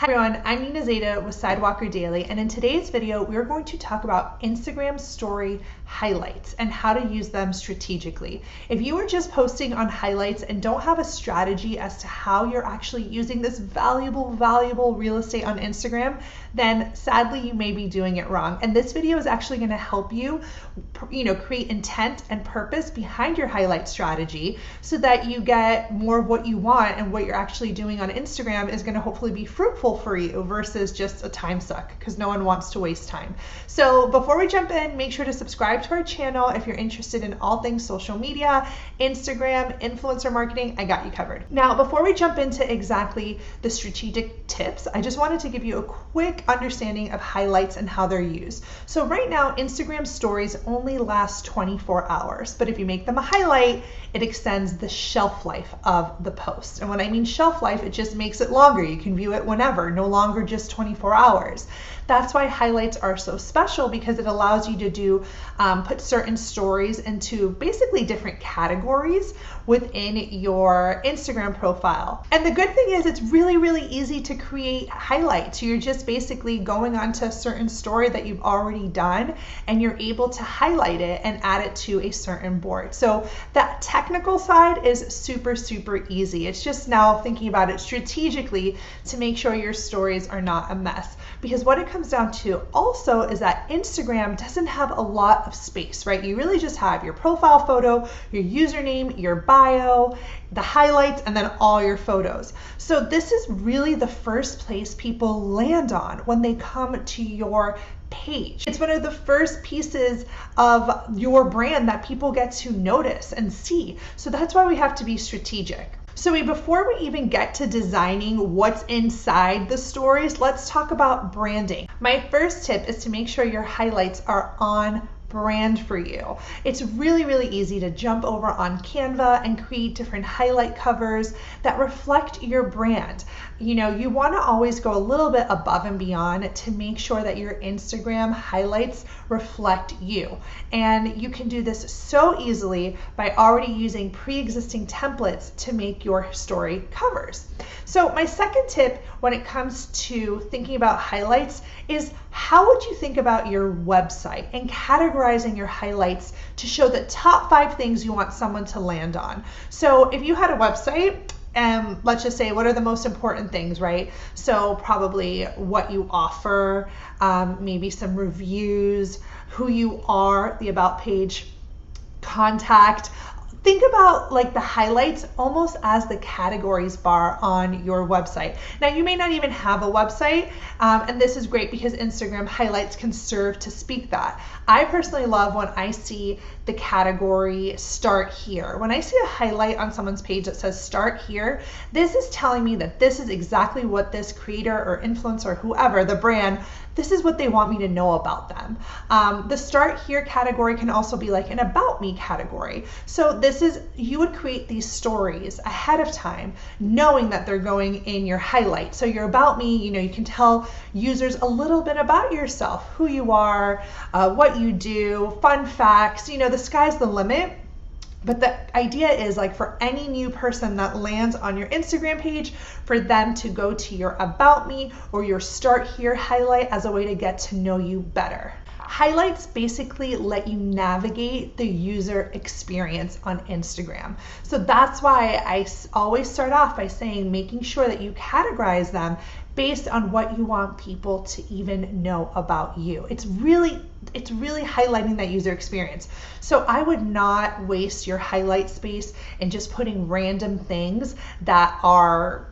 Hi everyone, I'm Nina Zadeh with Sidewalker Daily, and in today's video, we're going to talk about Instagram story highlights and how to use them strategically. If you are just posting on highlights and don't have a strategy as to how you're actually using this valuable real estate on Instagram, then sadly you may be doing it wrong. And this video is actually going to help you, create intent and purpose behind your highlight strategy so that you get more of what you want, and what you're actually doing on Instagram is going to hopefully be fruitful for you versus just a time suck, because no one wants to waste time. So before we jump in, make sure to subscribe to our channel if you're interested in all things social media, Instagram, influencer marketing. I got you covered. Now, before we jump into exactly the strategic tips, I just wanted to give you a quick understanding of highlights and how they're used. So right now, Instagram stories only last 24 hours, but if you make them a highlight, it extends the shelf life of the post. And when I mean shelf life, it just makes it longer. You can view it whenever, no longer just 24 hours. That's why highlights are so special, because it allows you to put certain stories into basically different categories within your Instagram profile. And the good thing is it's really easy to create highlights. You're just basically going onto a certain story that you've already done, and you're able to highlight it and add it to a certain board. So that technical side is super easy. It's just now thinking about it strategically to make sure your stories are not a mess. Because what it comes down to also is that Instagram doesn't have a lot of space, right? You really just have your profile photo, your username, your bio, the highlights, and then all your photos. So this is really the first place people land on when they come to your page. It's one of the first pieces of your brand that people get to notice and see. So that's why we have to be strategic. So before we even get to designing what's inside the stories, let's talk about branding. My first tip is to make sure your highlights are on brand for you. It's really easy to jump over on Canva and create different highlight covers that reflect your brand. You want to always go a little bit above and beyond to make sure that your Instagram highlights reflect you. And you can do this so easily by already using pre-existing templates to make your story covers. So my second tip when it comes to thinking about highlights is, how would you think about your website and categorizing your highlights to show the top 5 things you want someone to land on? So if you had a website, let's just say, what are the most important things, right? So probably what you offer, maybe some reviews, who you are, the about page, contact. Think about like the highlights almost as the categories bar on your website. Now, you may not even have a website, and this is great because Instagram highlights can serve to speak that. I personally love when I see the category start here. When I see a highlight on someone's page that says start here, this is telling me that this is exactly what this creator or influencer, whoever, the brand, this is what they want me to know about them. The start here category can also be like an about me category. So you would create these stories ahead of time, knowing that they're going in your highlight. So your about me, you can tell users a little bit about yourself, who you are, what you do, fun facts, the sky's the limit. But the idea is, like, for any new person that lands on your Instagram page, for them to go to your about me or your start here highlight as a way to get to know you better. Highlights basically let you navigate the user experience on Instagram. So that's why I always start off by saying, making sure that you categorize them based on what you want people to even know about you. It's really highlighting that user experience. So I would not waste your highlight space in just putting random things that are,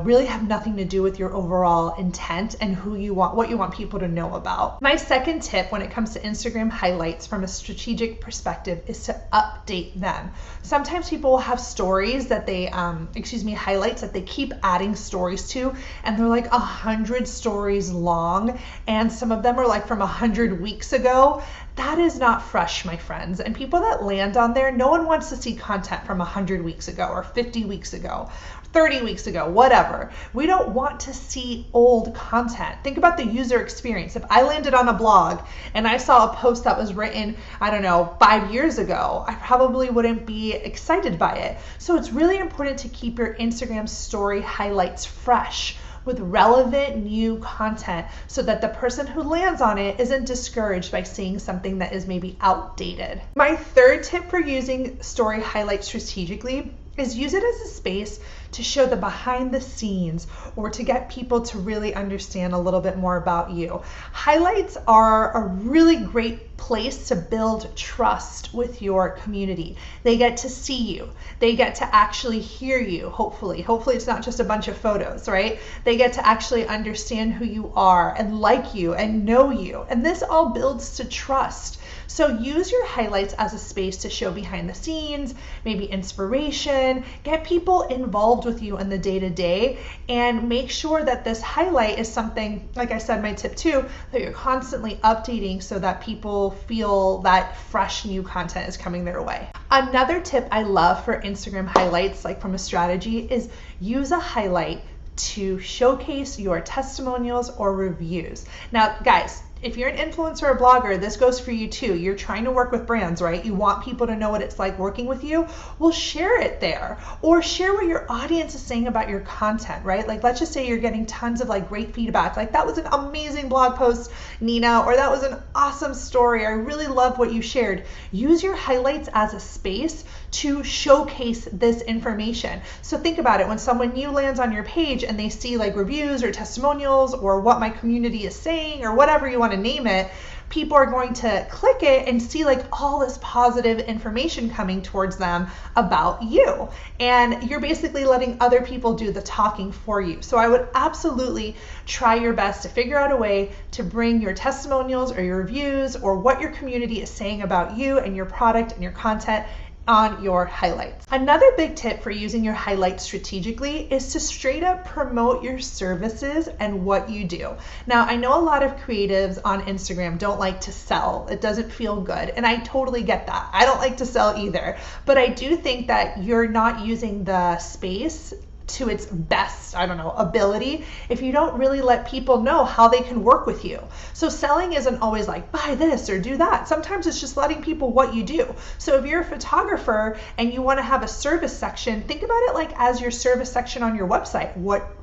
really have nothing to do with your overall intent and what you want people to know about. My second tip when it comes to Instagram highlights from a strategic perspective is to update them. Sometimes people will have stories that they, highlights that they keep adding stories to, and they're like 100 stories long, and some of them are like from 100 weeks ago. That is not fresh, my friends. And people that land on there, no one wants to see content from 100 weeks ago or 50 weeks ago, 30 weeks ago, whatever. We don't want to see old content. Think about the user experience. If I landed on a blog and I saw a post that was written, 5 years ago, I probably wouldn't be excited by it. So it's really important to keep your Instagram story highlights fresh with relevant new content so that the person who lands on it isn't discouraged by seeing something that is maybe outdated. My third tip for using story highlights strategically is use it as a space to show the behind the scenes or to get people to really understand a little bit more about you. Highlights are a really great place to build trust with your community. They get to see you. They get to actually hear you, hopefully. Hopefully it's not just a bunch of photos, right? They get to actually understand who you are and like you and know you. And this all builds to trust. So use your highlights as a space to show behind the scenes, maybe inspiration, get people involved with you in the day-to-day, and make sure that this highlight is something, like I said, my tip 2, that you're constantly updating so that people feel that fresh new content is coming their way. Another tip I love for Instagram highlights, like from a strategy, is use a highlight to showcase your testimonials or reviews. Now, guys, if you're an influencer or blogger, this goes for you too. You're trying to work with brands, right? You want people to know what it's like working with you. Well, share it there, or share what your audience is saying about your content, right? Like, let's just say you're getting tons of like great feedback. Like, that was an amazing blog post, Nina, or that was an awesome story. I really love what you shared. Use your highlights as a space to showcase this information. So think about it. When someone new lands on your page and they see like reviews or testimonials or what my community is saying or whatever you want to name it, people are going to click it and see like all this positive information coming towards them about you. And you're basically letting other people do the talking for you. So I would absolutely try your best to figure out a way to bring your testimonials or your reviews or what your community is saying about you and your product and your content on your highlights. Another big tip for using your highlights strategically is to straight up promote your services and what you do. Now, I know a lot of creatives on Instagram don't like to sell. It doesn't feel good. And I totally get that. I don't like to sell either. But I do think that you're not using the space to its best, ability if you don't really let people know how they can work with you. So selling isn't always like buy this or do that. Sometimes it's just letting people what you do. So if you're a photographer and you want to have a service section, think about it like as your service section on your website.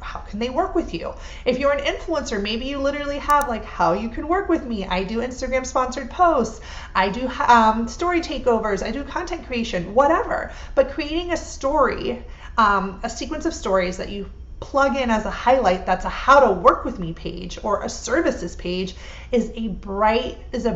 How can they work with you? If you're an influencer, maybe you literally have like how you can work with me. I do Instagram sponsored posts. I do story takeovers. I do content creation, whatever. But creating a story, a sequence of stories that you plug in as a highlight that's a how to work with me page or a services page is a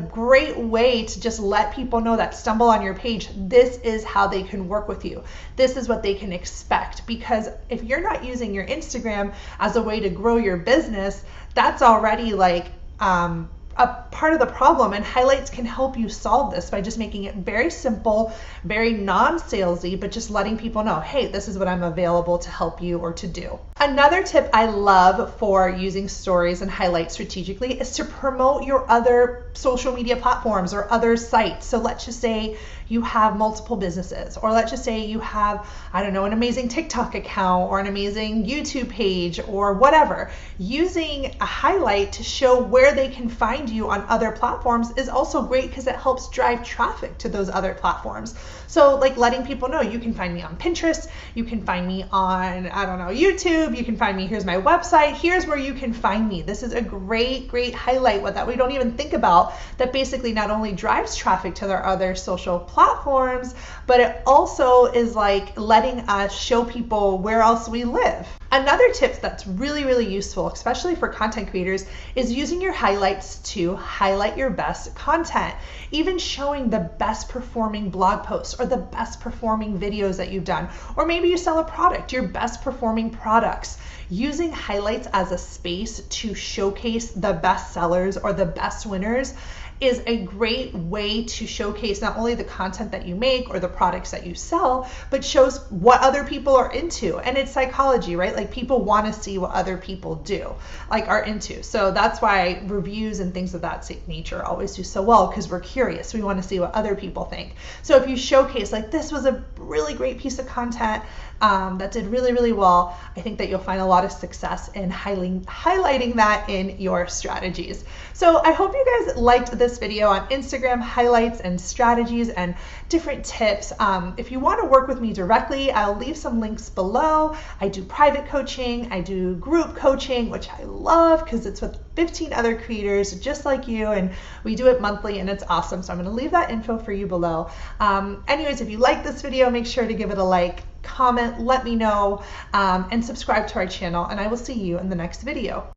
great way to just let people know that stumble on your page, this is how they can work with you. This is what they can expect. Because if you're not using your Instagram as a way to grow your business, that's already like a part of the problem, and highlights can help you solve this by just making it very simple, very non-salesy, but just letting people know, hey, this is what I'm available to help you or to do. Another tip I love for using stories and highlights strategically is to promote your other social media platforms or other sites. So let's just say you have multiple businesses, or let's just say you have, an amazing TikTok account or an amazing YouTube page or whatever. Using a highlight to show where they can find you on other platforms is also great because it helps drive traffic to those other platforms. So like letting people know you can find me on Pinterest, you can find me on, YouTube, you can find me, here's my website, here's where you can find me. This is a great highlight that we don't even think about, that basically not only drives traffic to their other social platforms, but it also is like letting us show people where else we live. Another tip that's really useful, especially for content creators, is using your highlights to highlight your best content. Even showing the best performing blog posts or the best performing videos that you've done. Or maybe you sell a product, your best performing products. Using highlights as a space to showcase the best sellers or the best winners is a great way to showcase not only the content that you make or the products that you sell, but shows what other people are into. And it's psychology, right? Like people want to see what other people are into. So that's why reviews and things of that nature always do so well, because we're curious. We want to see what other people think. So if you showcase like this was a really great piece of content that did really well, I think that you'll find a lot of success in highlighting that in your strategies. So I hope you guys liked this this video on Instagram highlights and strategies and different tips. If you want to work with me directly, I'll leave some links below. I do private coaching, I do group coaching, which I love because it's with 15 other creators just like you, and we do it monthly and it's awesome. So I'm going to leave that info for you below. Anyways, if you like this video, make sure to give it a like, comment, let me know, and subscribe to our channel, and I will see you in the next video.